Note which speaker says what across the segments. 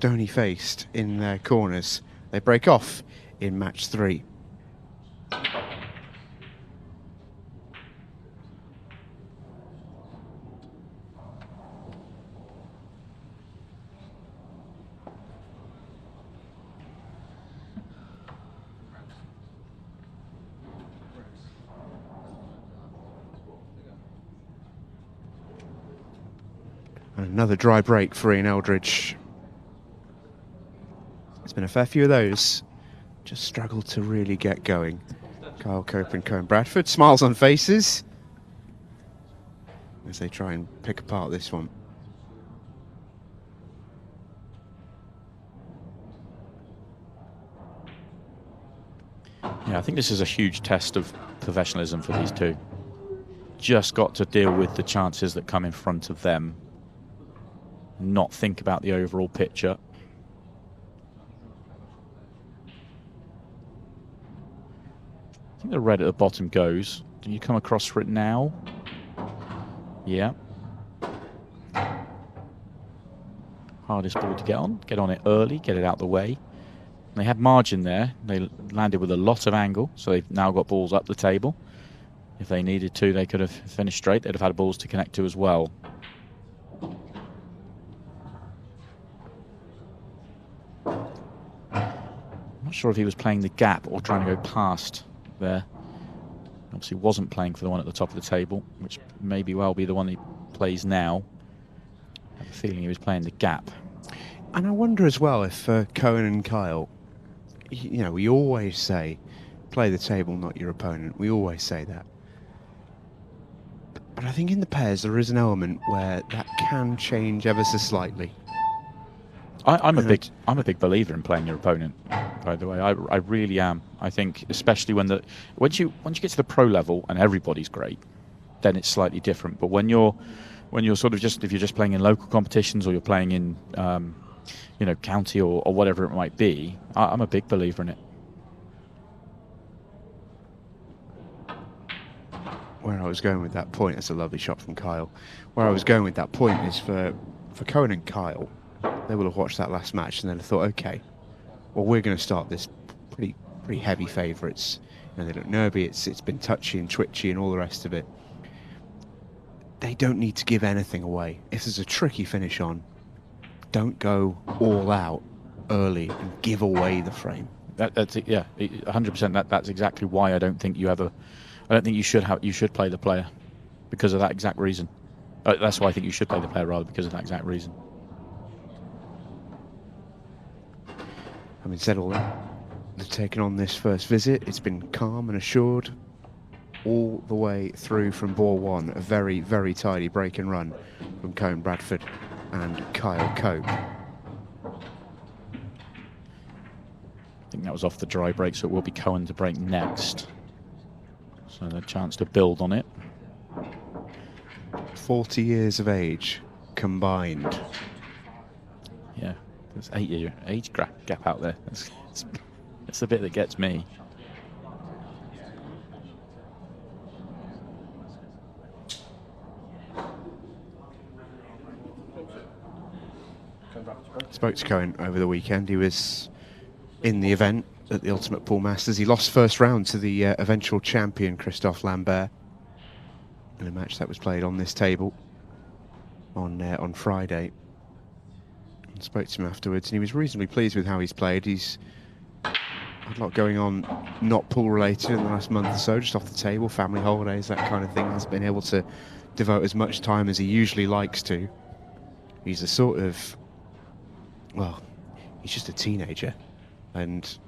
Speaker 1: stony-faced in their corners. They break off in match 3. And another dry break for Ian Eldridge. There's been a fair few of those. Just struggled to really get going. Kyle Cope and Cohen Bradford, smiles on faces as they try and pick apart this one.
Speaker 2: Yeah, I think this is a huge test of professionalism for these two. Just got to deal with the chances that come in front of them. Not think about the overall picture. I think the red at the bottom goes. Do you come across for it now? Yeah. Hardest ball to get on. Get on it early, get it out the way. They had margin there. They landed with a lot of angle, so they've now got balls up the table. If they needed to, they could have finished straight. They'd have had balls to connect to as well. I'm not sure if he was playing the gap or trying to go past there. Obviously wasn't playing for the one at the top of the table, which may be well be the one he plays now. I have a feeling he was playing the gap.
Speaker 1: And I wonder as well if Cohen and Kyle, you know, we always say, play the table, not your opponent. We always say that. But I think in the pairs there is an element where that can change ever so slightly.
Speaker 2: I'm a big believer in playing your opponent. By the way, I really am. I think especially once you get to the pro level and everybody's great, then it's slightly different. But when you're sort of if you're just playing in local competitions or you're playing in county or whatever it might be, I'm a big believer in it.
Speaker 1: Where I was going with that point, that's a lovely shot from Kyle. Where I was going with that point is for Cohen and Kyle, they will have watched that last match and then have thought, okay, well, we're going to start this pretty heavy favourites. They look nervy, it's been touchy and twitchy and all the rest of it. They don't need to give anything away. If there's a tricky finish on, don't go all out early and give away the frame.
Speaker 2: That's it, yeah, 100%. That's exactly why I don't think you should play the player because of that exact reason. That's why I think you should play the player rather because of that exact reason.
Speaker 1: Having said all that, they've taken on this first visit. It's been calm and assured all the way through from ball 1. A very, very tidy break and run from Cohen Bradford and Kyle Cope.
Speaker 2: I think that was off the dry break, so it will be Cohen to break next. So a chance to build on it.
Speaker 1: 40 years of age combined.
Speaker 2: Yeah, there's 8-year age gap out there. That's the bit that gets me.
Speaker 1: Spoke to Cohen over the weekend. He was in the event at the Ultimate Pool Masters. He lost first round to the eventual champion Christophe Lambert in a match that was played on this table on Friday. And spoke to him afterwards, and he was reasonably pleased with how he's played. He's had a lot going on, not pool related, in the last month or so, just off the table, family holidays, that kind of thing. Hasn't been able to devote as much time as he usually likes to. He's a sort of, well, he's just a teenager, and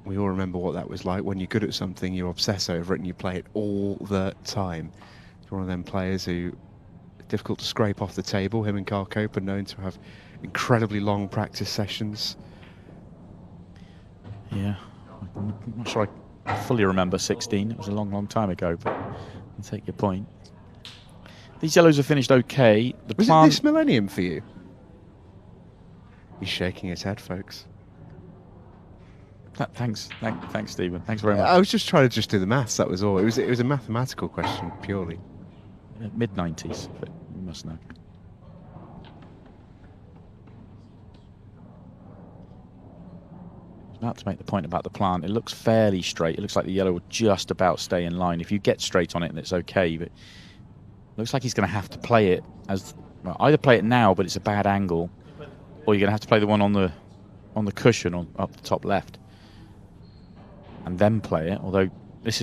Speaker 1: we all remember what that was like. When you're good at something, you obsess over it and you play it all the time. He's one of them players who are difficult to scrape off the table. Him and Kyle Cope are known to have incredibly long practice sessions.
Speaker 2: Yeah, I'm not sure I fully remember 16. It was a long, long time ago, but I'll take your point. These yellows have finished okay.
Speaker 1: Was it this millennium for you? He's shaking his head, folks.
Speaker 2: Thanks, Stephen. Thanks very much.
Speaker 1: I was just trying to do the maths. That was all. It was a mathematical question purely.
Speaker 2: Mid-90s, but you must know. about to make the point about the plant. It looks fairly straight. It looks like the yellow will just about stay in line. If you get straight on it, then it's okay. But it looks like he's going to have to play it as well, either play it now, but it's a bad angle, or you're going to have to play the one on the cushion on up the top left, and then play it. Although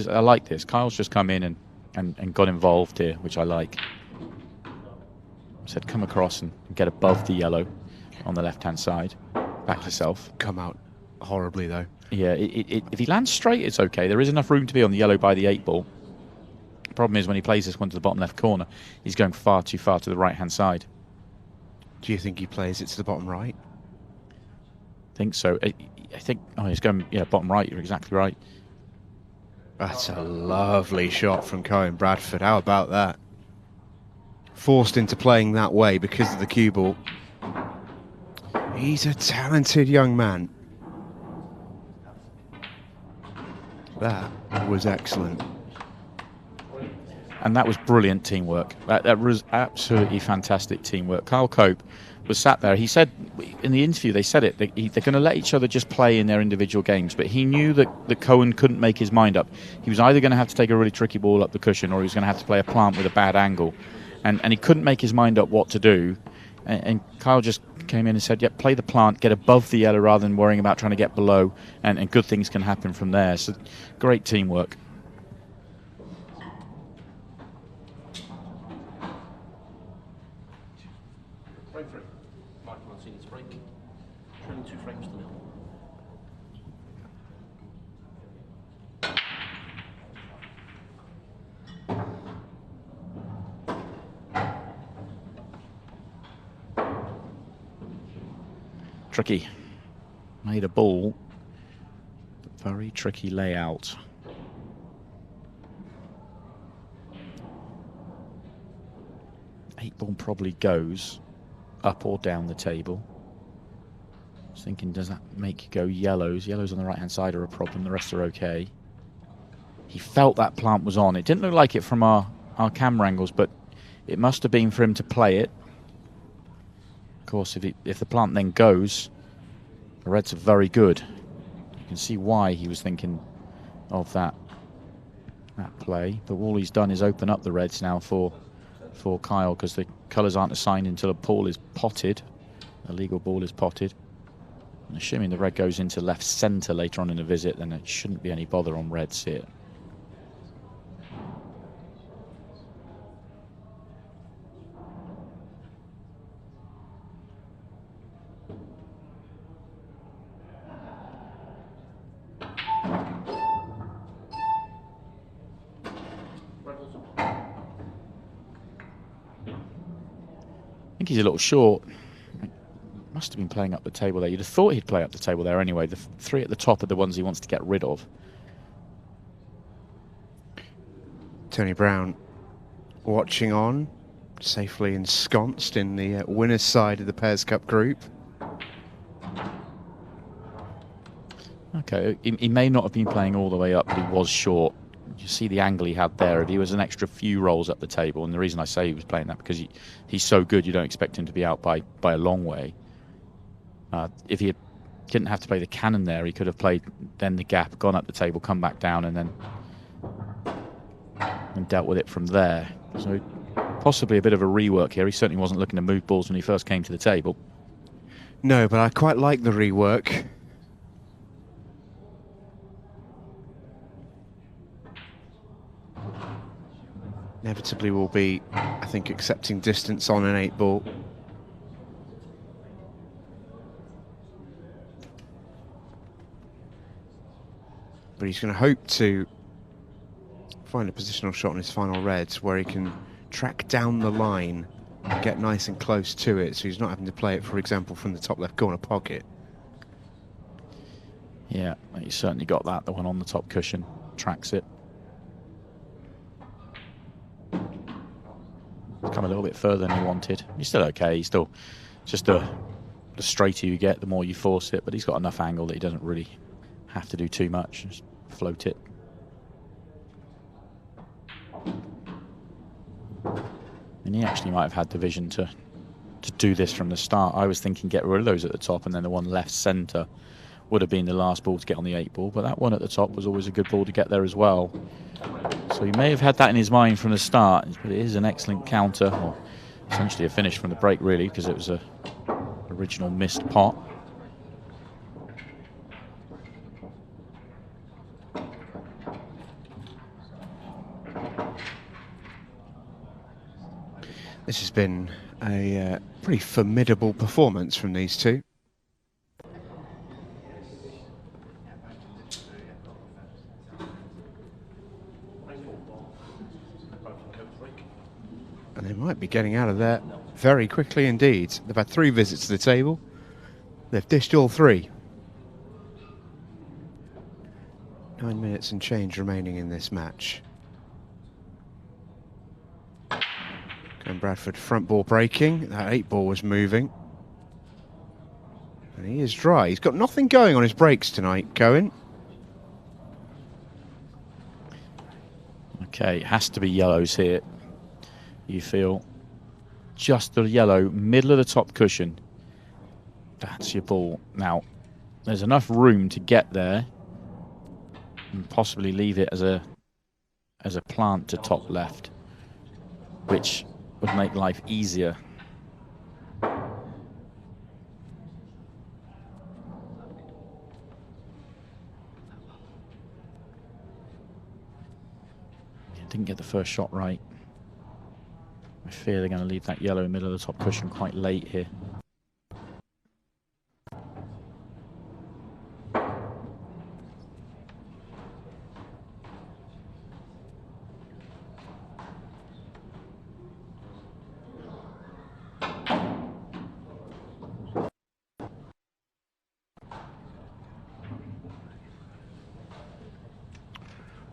Speaker 2: I like this. Kyle's just come in and got involved here, which I like. Said come across and get above the yellow on the left-hand side. Back yourself.
Speaker 1: Come out horribly, though.
Speaker 2: Yeah, if he lands straight, it's okay. There is enough room to be on the yellow by the 8-ball. The problem is when he plays this one to the bottom left corner, he's going far too far to the right-hand side.
Speaker 1: Do you think he plays it to the bottom right?
Speaker 2: I think so. I think, he's going, bottom right. You're exactly right.
Speaker 1: That's a lovely shot from Cohen Bradford. How about that? Forced into playing that way because of the cue ball. He's a talented young man. That was excellent.
Speaker 2: And that was brilliant teamwork. That was absolutely fantastic teamwork. Kyle Cope was sat there. He said, in the interview, they said it, they're going to let each other just play in their individual games, but he knew that Cohen couldn't make his mind up. He was either going to have to take a really tricky ball up the cushion, or he was going to have to play a plant with a bad angle. And he couldn't make his mind up what to do. And Kyle just came in and said, yeah, play the plant, get above the yellow rather than worrying about trying to get below, and good things can happen from there. So great teamwork.
Speaker 3: Mancini's break. Trailing 2 frames to nil.
Speaker 2: Tricky. Made a ball. Very tricky layout. Eight ball probably goes up or down the table. I was thinking, does that make you go yellows? Yellows on the right-hand side are a problem. The rest are okay. He felt that plant was on. It didn't look like it from our camera angles, but it must have been for him to play it. Of course, if the plant then goes, the reds are very good. You can see why he was thinking of that play. But all he's done is open up the reds now for Kyle, because the colours aren't assigned until a ball is potted. A legal ball is potted. And assuming the red goes into left centre later on in the visit, then it shouldn't be any bother on reds here. I think he's a little short. Must have been playing up the table there. You'd have thought he'd play up the table there anyway. The 3 at the top are the ones he wants to get rid of.
Speaker 1: Tony Brown watching on, safely ensconced in the winner's side of the Pairs Cup group.
Speaker 2: Okay, he may not have been playing all the way up, but he was short. You see the angle he had there. If he was an extra few rolls up the table, and the reason I say he was playing that because he's so good, you don't expect him to be out by a long way. If he didn't have to play the cannon there, he could have played then the gap, gone up the table, come back down, and then dealt with it from there. So possibly a bit of a rework here. He certainly wasn't looking to move balls when he first came to the table.
Speaker 1: No, but I quite like the rework. Inevitably will be, I think, accepting distance on an 8 ball. But he's going to hope to find a positional shot on his final reds where he can track down the line and get nice and close to it, so he's not having to play it, for example, from the top left corner pocket.
Speaker 2: Yeah, he's certainly got that. The one on the top cushion tracks it. Come a little bit further than he wanted. He's still okay. He's still just the straighter you get, the more you force it. But he's got enough angle that he doesn't really have to do too much. Just float it. And he actually might have had the vision to do this from the start. I was thinking get rid of those at the top, and then the one left centre would have been the last ball to get on the 8 ball, but that one at the top was always a good ball to get there as well. So he may have had that in his mind from the start, but it is an excellent counter, or essentially a finish from the break really, because it was a original missed pot.
Speaker 1: This has been a pretty formidable performance from these two. And they might be getting out of there very quickly indeed. They've had 3 visits to the table. They've dished all 3. 9 minutes and change remaining in this match. Cohen Bradford front ball breaking. That 8 ball was moving. And he is dry. He's got nothing going on his breaks tonight, Cohen.
Speaker 2: Okay, it has to be yellows here. You feel just the yellow, middle of the top cushion. That's your ball. Now, there's enough room to get there and possibly leave it as a plant to top left, which would make life easier. Didn't get the first shot right. I fear they're going to leave that yellow middle of the top cushion quite late here.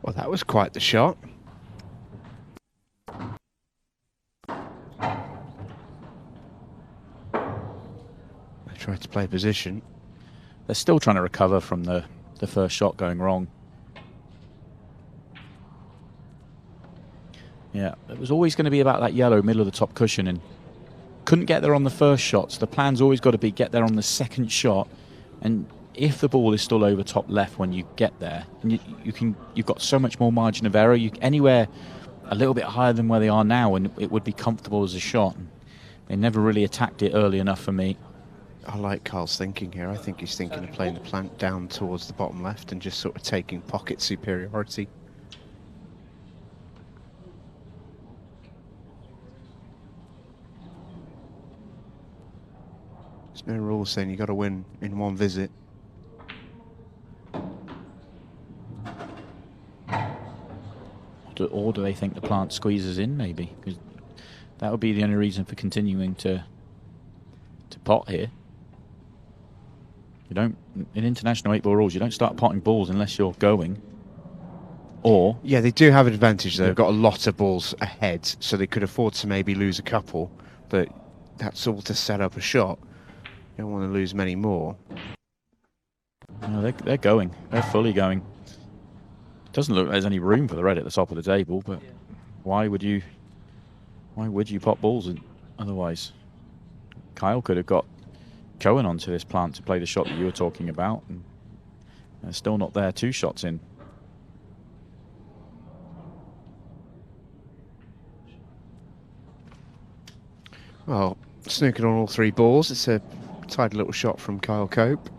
Speaker 1: Well, that was quite the shot. Tried to play position.
Speaker 2: They're still trying to recover from the first shot going wrong. Yeah, it was always going to be about that yellow middle of the top cushion, and couldn't get there on the first shot. So the plan's always got to be get there on the second shot, and if the ball is still over top left when you get there, and you've got so much more margin of error. Anywhere a little bit higher than where they are now, and it would be comfortable as a shot. And they never really attacked it early enough for me.
Speaker 1: I like Carl's thinking here. I think he's thinking of playing the plant down towards the bottom left and just sort of taking pocket superiority. There's no rule saying you got to win in one visit.
Speaker 2: Or do they think the plant squeezes in, maybe? Because that would be the only reason for continuing to pot here. You don't, in international 8-ball rules, you don't start potting balls unless you're going. Or...
Speaker 1: Yeah, they do have an advantage, though. They've got a lot of balls ahead, so they could afford to maybe lose a couple, but that's all to set up a shot. You don't want to lose many more.
Speaker 2: No, they're going. They're fully going. Doesn't look like there's any room for the red at the top of the table, but why would you pot balls otherwise? Kyle could have got Cohen onto this plant to play the shot that you were talking about, and they're still not there 2 shots in.
Speaker 1: Well, snookered on all 3 balls. It's a tidy little shot from Kyle Cope.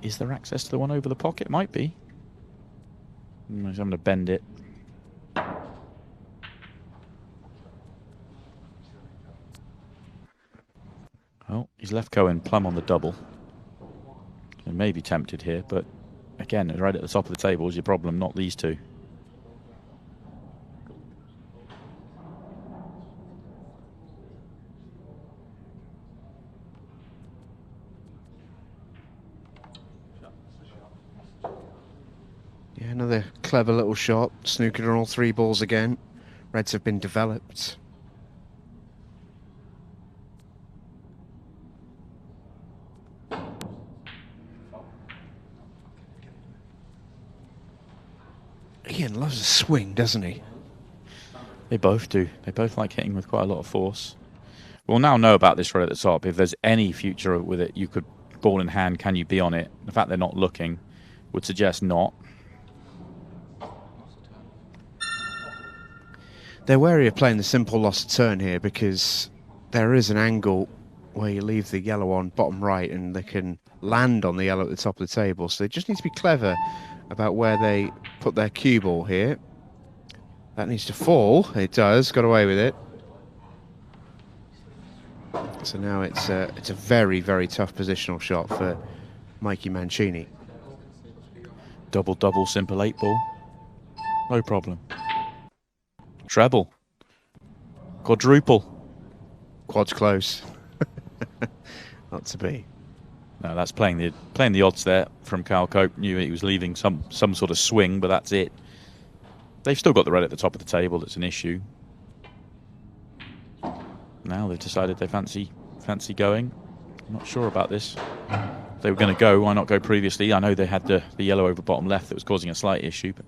Speaker 2: Is there access to the one over the pocket? Might be. I'm going to bend it. Well, he's left Cohen plumb on the double. He may be tempted here, but again, right at the top of the table is your problem, not these two.
Speaker 1: Yeah, another clever little shot. Snookered on all 3 balls again. Reds have been developed. Ian loves a swing, doesn't he?
Speaker 2: They both do. They both like hitting with quite a lot of force. We'll now know about this right at the top. If there's any future with it, you could ball in hand, can you be on it? The fact they're not looking would suggest not.
Speaker 1: They're wary of playing the simple lost turn here because there is an angle where you leave the yellow on bottom right and they can land on the yellow at the top of the table. So they just need to be clever about where they put their cue ball here. That needs to fall. It does. Got away with it. So now it's a very, very tough positional shot for Mikey Mancini.
Speaker 2: Double, simple 8-ball. No problem. Treble. Quadruple.
Speaker 1: Quad's close. Not to be.
Speaker 2: No, that's playing the odds there from Kyle Cope. Knew he was leaving some sort of swing, but that's it. They've still got the red at the top of the table. That's an issue. Now they've decided they fancy going. I'm not sure about this. If they were going to go, why not go previously? I know they had the yellow over bottom left that was causing a slight issue, but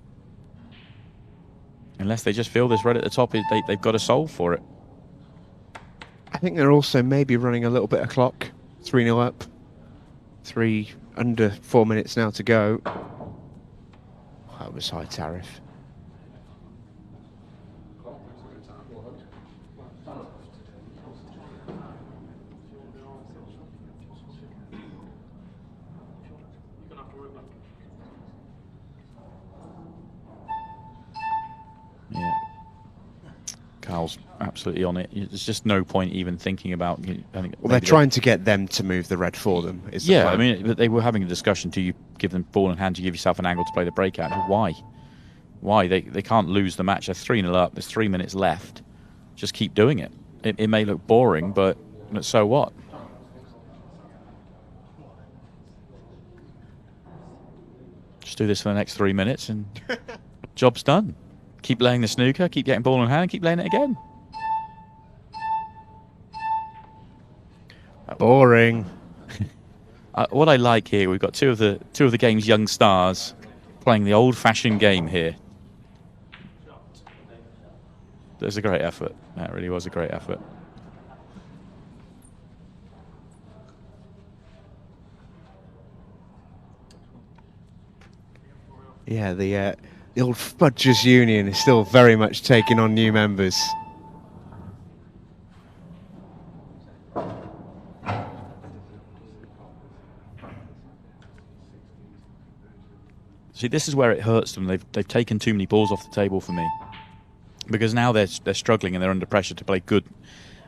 Speaker 2: unless they just feel this red at the top, they've got to solve for it.
Speaker 1: I think they're also maybe running a little bit of clock. 3-0 up. Under 4 minutes now to go. That was high tariff.
Speaker 2: Yeah, Carl's absolutely on it. There's just no point even thinking about. I think
Speaker 1: well, they're trying to get them to move the red for them.
Speaker 2: Yeah, I mean, but they were having a discussion. Do you give them ball in hand to give yourself an angle to play the breakout? Why? Why? They can't lose the match. They're 3-0 up. There's 3 minutes left. Just keep doing it. It may look boring, but so what? Just do this for the next 3 minutes and job's done. Keep laying the snooker, keep getting ball in hand, keep laying it again.
Speaker 1: Boring.
Speaker 2: What I like here, we've got two of the game's young stars playing the old-fashioned game here. There's a great effort. That really was a great effort.
Speaker 1: Yeah, the old Fudgers Union is still very much taking on new members.
Speaker 2: See, this is where it hurts them. They've taken too many balls off the table for me, because now they're struggling and they're under pressure to play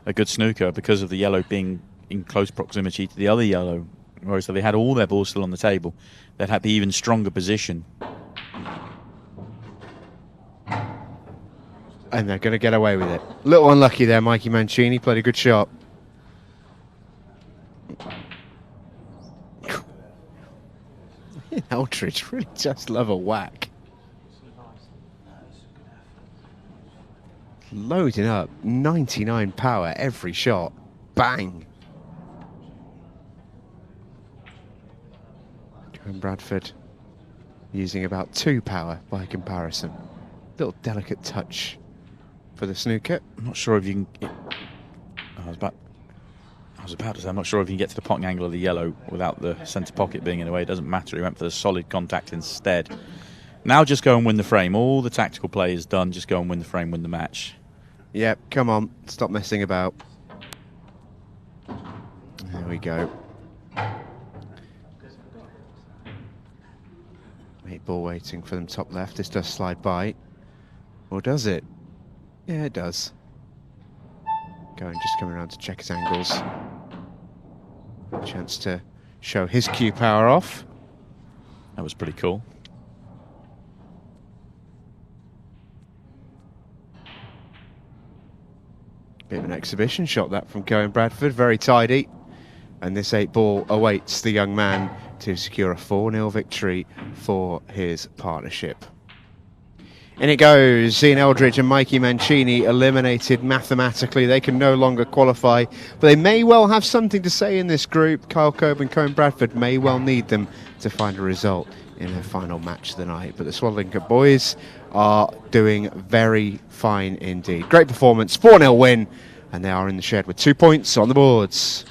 Speaker 2: a good snooker because of the yellow being in close proximity to the other yellow. Whereas if they had all their balls still on the table, they'd have the even stronger position.
Speaker 1: And they're going to get away with it. A little unlucky there, Mikey Mancini. Played a good shot. Eldridge really just love a whack. Loading up. 99 power every shot. Bang. Cohen Bradford using about 2 power by comparison. Little delicate touch for the snooker.
Speaker 2: I'm not sure if you can. I was about to say, I'm not sure if you can get to the potting angle of the yellow without the centre pocket being in the way. It doesn't matter. He went for the solid contact instead. Now just go and win the frame. All the tactical play is done. Just go and win the frame, win the match.
Speaker 1: Yep, come on. Stop messing about. There we go. 8-ball waiting for them top left. This does slide by. Or does it? Yeah, it does. Cohen just coming around to check his angles. Chance to show his cue power off.
Speaker 2: That was pretty cool.
Speaker 1: Bit of an exhibition shot that from Cohen Bradford. Very tidy. And this 8-ball awaits the young man to secure a 4-0 victory for his partnership. In it goes. Ian Eldridge and Mikey Mancini eliminated mathematically. They can no longer qualify, but they may well have something to say in this group. Kyle Cope and Cohen Bradford may well need them to find a result in their final match of the night. But the Swaddling Cup boys are doing very fine indeed. Great performance, 4-0 win, and they are in the shed with 2 points on the boards.